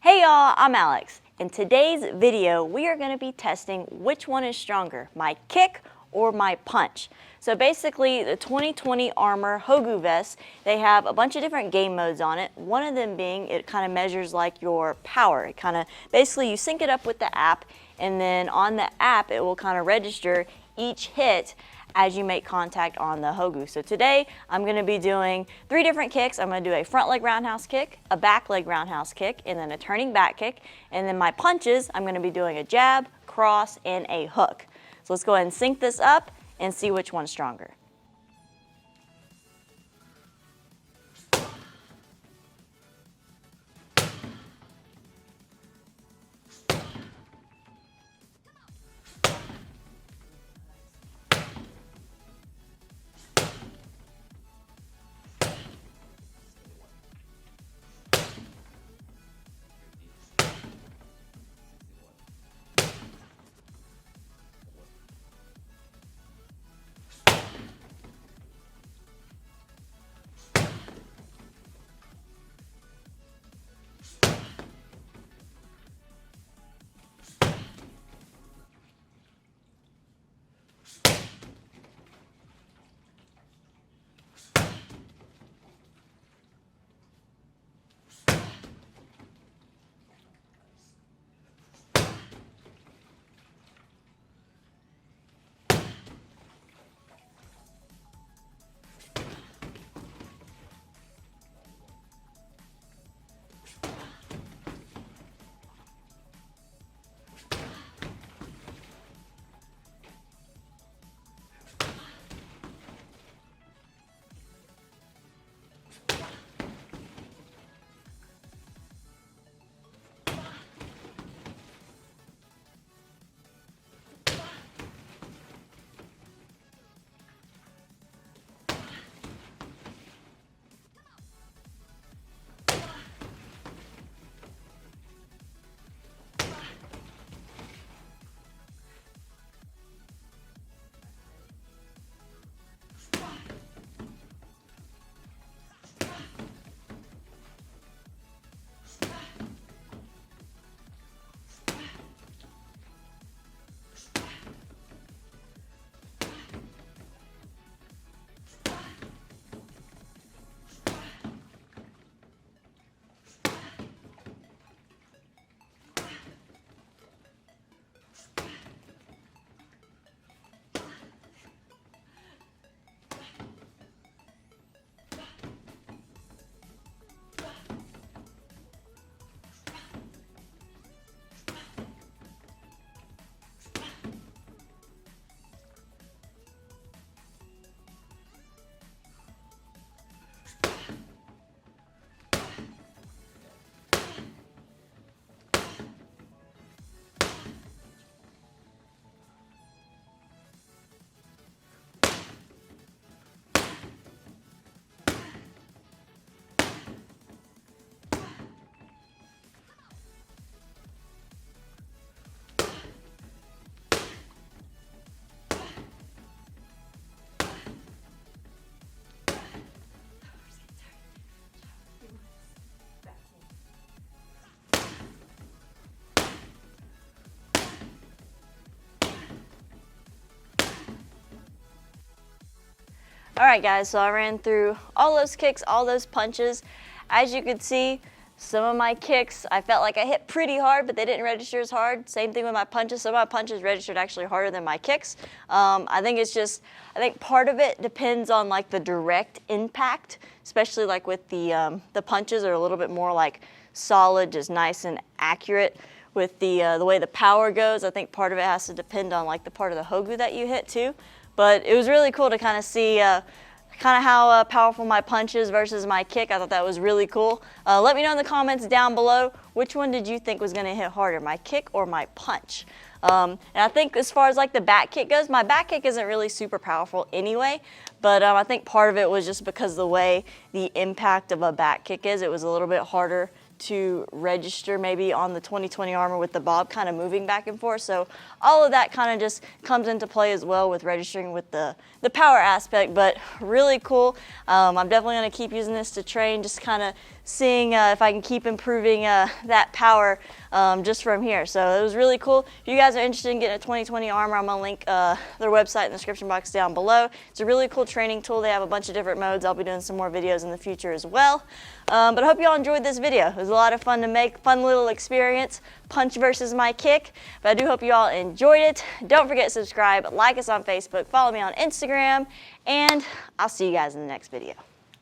Hey y'all, I'm Alex. In today's video, we are going to be testing which one is stronger, my kick or my punch. So basically, the 2020Armor Hogu vest, they have a bunch of different game modes on it. One of them being, it kind of measures like your power. It kind of, basically you sync it up with the app, and then on the app, it will kind of register each hit as you make contact on the Hogu. So today, I'm going to be doing 3 different kicks. I'm going to do a front leg roundhouse kick, a back leg roundhouse kick, and then a turning back kick. And then my punches, I'm going to be doing a jab, cross, and a hook. So let's go ahead and sync this up and see which one's stronger. Alright guys, so I ran through all those kicks, all those punches. As you could see, some of my kicks, I felt like I hit pretty hard, but they didn't register as hard. Same thing with my punches. Some of my punches registered actually harder than my kicks. I think part of it depends on like the direct impact, especially like with the punches are a little bit more like solid, just nice and accurate. With the way the power goes, I think part of it has to depend on like the part of the Hogu that you hit too. But it was really cool to kind of see how powerful my punch is versus my kick. I thought that was really cool. Let me know in the comments down below, which one did you think was going to hit harder, my kick or my punch? And I think as far as like the back kick goes, my back kick isn't really super powerful anyway, but I think part of it was just because the way the impact of a back kick is, it was a little bit harder to register maybe on the 2020Armor with the bob kind of moving back and forth. So all of that kind of just comes into play as well with registering with the power aspect, but really cool. I'm definitely going to keep using this to train, just kind of seeing if I can keep improving that power just from here. So it was really cool. If you guys are interested in getting a 2020 Armor, I'm going to link their website in the description box down below. It's a really cool training tool. They have a bunch of different modes. I'll be doing some more videos in the future as well. But I hope you all enjoyed this video. It was a lot of fun to make, fun little experience, punch versus my kick. But I do hope you all enjoyed it. Don't forget to subscribe, like us on Facebook, follow me on Instagram, and I'll see you guys in the next video.